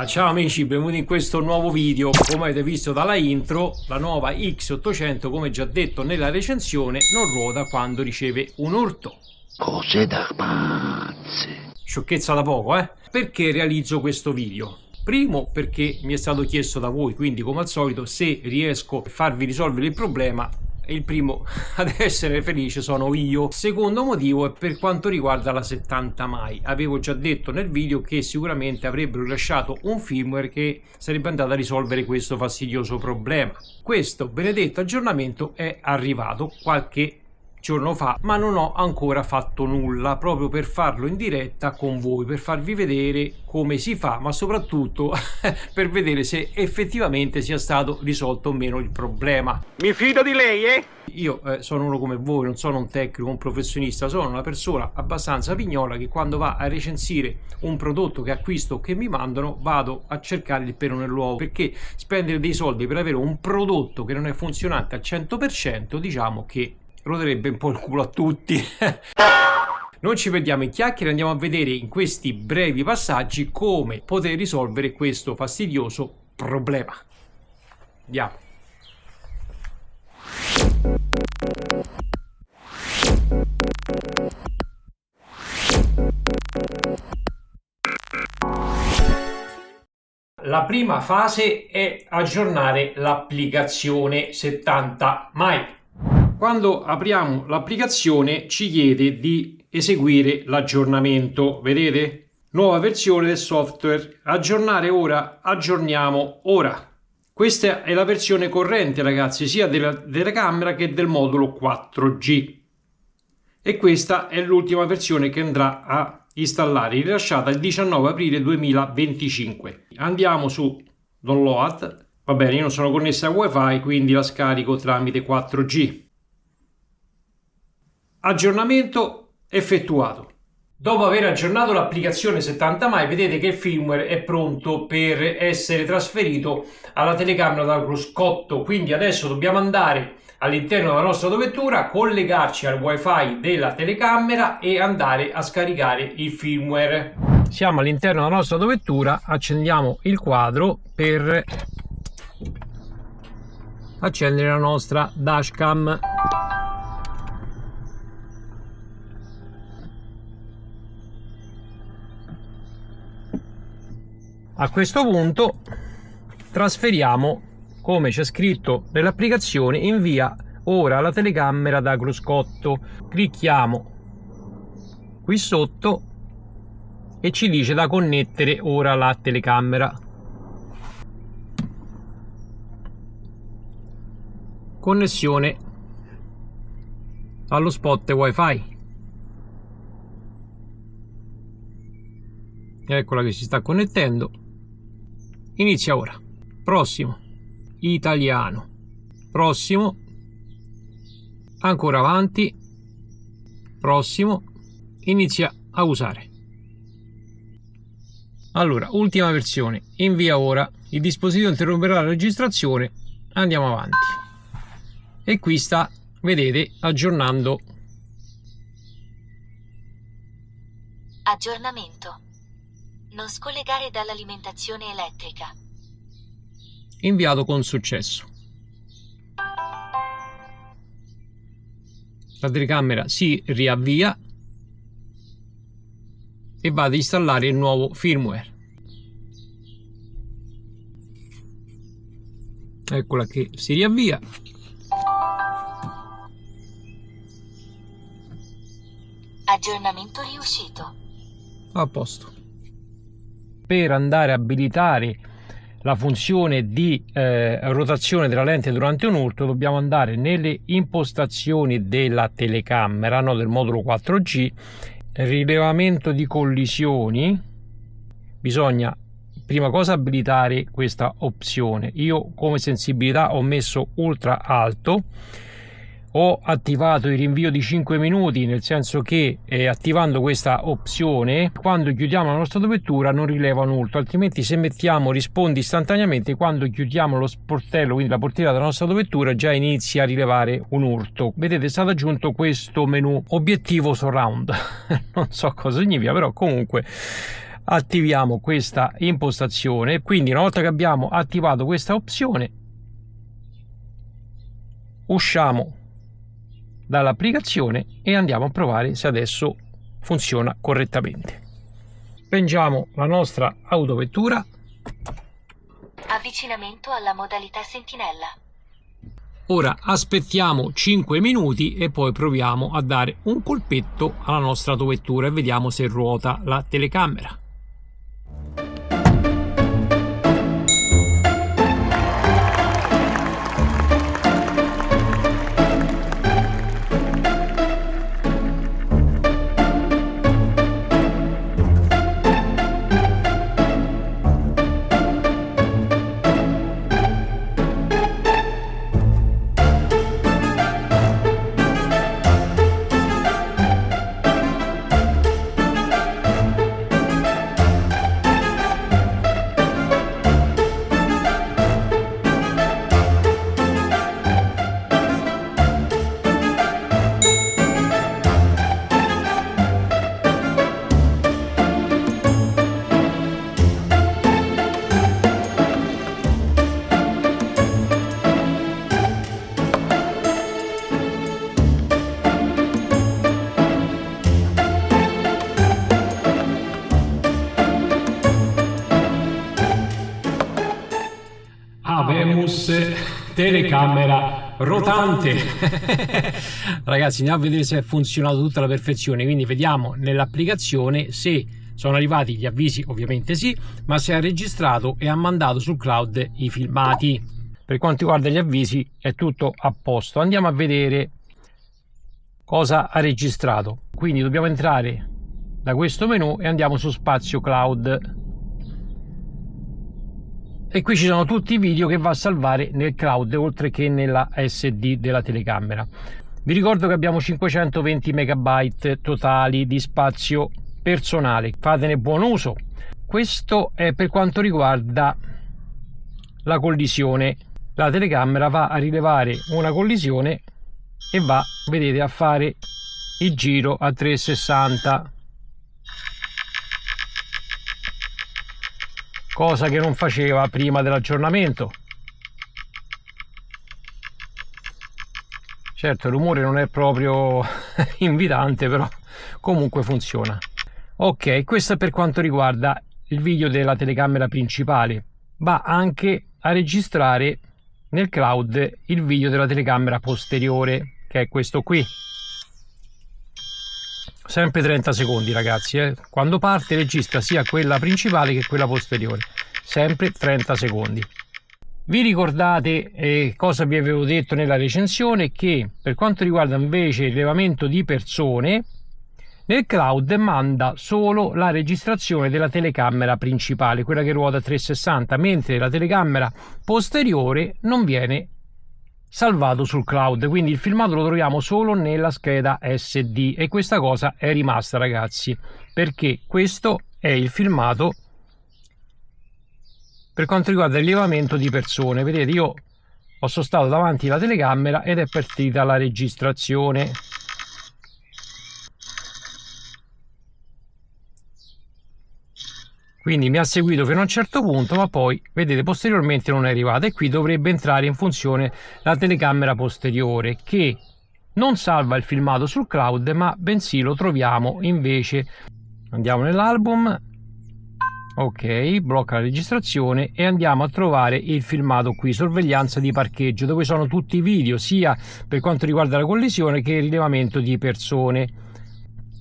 Ma ciao amici, benvenuti in questo nuovo video. Come avete visto dalla intro, la nuova X800, come già detto nella recensione, non ruota quando riceve un urto. Cose da pazzi. Sciocchezza da poco, eh? Perché realizzo questo video? Primo, perché mi è stato chiesto da voi, quindi come al solito, se riesco a farvi risolvere il problema, il primo ad essere felice sono io. Secondo motivo è per quanto riguarda la 70 mai. Avevo già detto nel video che sicuramente avrebbero rilasciato un firmware che sarebbe andato a risolvere questo fastidioso problema. Questo benedetto aggiornamento è arrivato qualche giorno fa, ma non ho ancora fatto nulla, proprio per farlo in diretta con voi, per farvi vedere come si fa, ma soprattutto per vedere se effettivamente sia stato risolto o meno il problema. Mi fido di lei, eh? Io sono uno come voi, non sono un tecnico, un professionista, sono una persona abbastanza pignola che quando va a recensire un prodotto che acquisto o che mi mandano vado a cercare il pelo nell'uovo, perché spendere dei soldi per avere un prodotto che non è funzionante al 100% diciamo che roderebbe un po' il culo a tutti. Non ci perdiamo in chiacchiere, andiamo a vedere in questi brevi passaggi come poter risolvere questo fastidioso problema. Andiamo. La prima fase è aggiornare l'applicazione 70 mai. Quando apriamo l'applicazione ci chiede di eseguire l'aggiornamento, vedete? Nuova versione del software, aggiornare ora, aggiorniamo ora. Questa è la versione corrente, ragazzi, sia della telecamera che del modulo 4G. E questa è l'ultima versione che andrà a installare, rilasciata il 19 aprile 2025. Andiamo su Download. Va bene, io non sono connesso a Wi-Fi, quindi la scarico tramite 4G. Aggiornamento effettuato. Dopo aver aggiornato l'applicazione 70 mai, vedete che il firmware è pronto per essere trasferito alla telecamera da cruscotto. Quindi adesso dobbiamo andare all'interno della nostra autovettura, collegarci al wifi della telecamera e andare a scaricare il firmware. Siamo all'interno della nostra autovettura, accendiamo il quadro per accendere la nostra dashcam. A questo punto trasferiamo, come c'è scritto nell'applicazione, invia ora la telecamera da cruscotto. Clicchiamo qui sotto e ci dice da connettere ora la telecamera. Connessione allo spot wifi. Eccola che si sta connettendo. Inizia ora. Prossimo. Italiano. Prossimo. Ancora avanti. Prossimo. Inizia a usare. Allora, ultima versione. Invia ora. Il dispositivo interromperà la registrazione. Andiamo avanti. E qui sta, vedete, aggiornando. Aggiornamento. Non scollegare dall'alimentazione elettrica. Inviato con successo. La telecamera si riavvia e va ad installare il nuovo firmware. Eccola che si riavvia. Aggiornamento riuscito. A posto. Per andare a abilitare la funzione di rotazione della lente durante un urto dobbiamo andare nelle impostazioni della telecamera, no, del modulo 4G, rilevamento di collisioni. Bisogna prima cosa abilitare questa opzione. Io come sensibilità ho messo ultra alto. Ho attivato il rinvio di 5 minuti, nel senso che attivando questa opzione, quando chiudiamo la nostra autovettura non rileva un urto, altrimenti se mettiamo rispondi istantaneamente, quando chiudiamo lo sportello, quindi la portiera della nostra autovettura, già inizia a rilevare un urto. Vedete, è stato aggiunto questo menu obiettivo surround. Non so cosa significa, però comunque attiviamo questa impostazione. Quindi una volta che abbiamo attivato questa opzione, usciamo dall'applicazione e andiamo a provare se adesso funziona correttamente. Spengiamo la nostra autovettura. Avvicinamento alla modalità sentinella. Ora aspettiamo 5 minuti e poi proviamo a dare un colpetto alla nostra autovettura e vediamo se ruota la telecamera. Avemus telecamera rotante. Ragazzi, andiamo a vedere se è funzionato tutta alla perfezione. Quindi vediamo nell'applicazione se sono arrivati gli avvisi, ovviamente sì, ma se ha registrato e ha mandato sul cloud i filmati. Per quanto riguarda gli avvisi è tutto a posto. Andiamo a vedere cosa ha registrato. Quindi dobbiamo entrare da questo menu e andiamo su spazio cloud. E qui ci sono tutti i video che va a salvare nel cloud oltre che nella SD della telecamera. Vi ricordo che abbiamo 520 MB totali di spazio personale, fatene buon uso. Questo è per quanto riguarda la collisione. La telecamera va a rilevare una collisione e va, vedete, a fare il giro a 360. Cosa che non faceva prima dell'aggiornamento. Certo, il rumore non è proprio invitante, però comunque funziona. Ok, questo è per quanto riguarda il video della telecamera principale. Va anche a registrare nel cloud il video della telecamera posteriore, che è questo qui. Sempre 30 secondi, ragazzi, quando parte registra sia quella principale che quella posteriore, sempre 30 secondi. Vi ricordate cosa vi avevo detto nella recensione, che per quanto riguarda invece il rilevamento di persone, nel cloud manda solo la registrazione della telecamera principale, quella che ruota 360, mentre la telecamera posteriore non viene salvato sul cloud, quindi il filmato lo troviamo solo nella scheda SD e questa cosa è rimasta, ragazzi, perché questo è il filmato per quanto riguarda il rilevamento di persone. Vedete, io ho stato davanti alla telecamera ed è partita la registrazione. Quindi mi ha seguito fino a un certo punto, ma poi vedete posteriormente non è arrivata, e qui dovrebbe entrare in funzione la telecamera posteriore, che non salva il filmato sul cloud, ma bensì lo troviamo invece. Andiamo nell'album, ok, blocca la registrazione e andiamo a trovare il filmato qui, sorveglianza di parcheggio, dove sono tutti i video sia per quanto riguarda la collisione che il rilevamento di persone.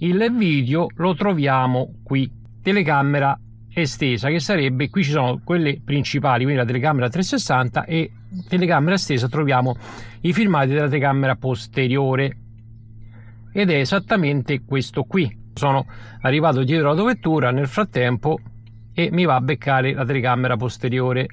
Il video lo troviamo qui, telecamera estesa, che sarebbe, qui ci sono quelle principali, quindi la telecamera 360, e telecamera estesa troviamo i filmati della telecamera posteriore, ed è esattamente questo qui. Sono arrivato dietro l'autovettura nel frattempo e mi va a beccare la telecamera posteriore.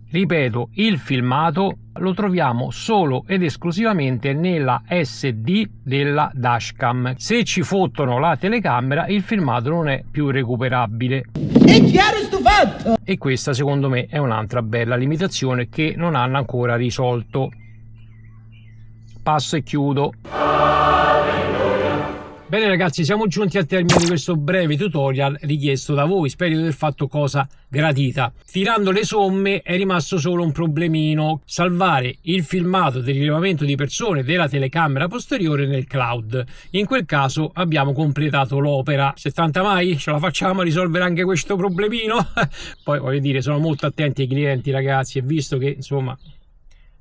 Ripeto, il filmato lo troviamo solo ed esclusivamente nella SD della dashcam. Se ci fottono la telecamera, il filmato non è più recuperabile. È chiaro sto fatto! E questa secondo me è un'altra bella limitazione che non hanno ancora risolto. Passo e chiudo. Bene ragazzi, siamo giunti al termine di questo breve tutorial richiesto da voi, spero di aver fatto cosa gradita. Tirando le somme è rimasto solo un problemino: salvare il filmato del rilevamento di persone della telecamera posteriore nel cloud. In quel caso abbiamo completato l'opera. 70 mai? Ce la facciamo a risolvere anche questo problemino? Poi voglio dire, sono molto attenti ai clienti ragazzi, e visto che insomma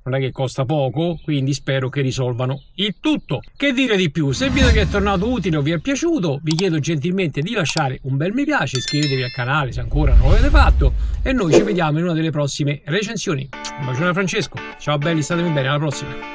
non è che costa poco, quindi spero che risolvano il tutto. Che dire di più? Se il video vi è tornato utile o vi è piaciuto, vi chiedo gentilmente di lasciare un bel mi piace, iscrivetevi al canale se ancora non l'avete fatto, e noi ci vediamo in una delle prossime recensioni. Un bacione da Francesco, ciao belli, statemi bene, alla prossima.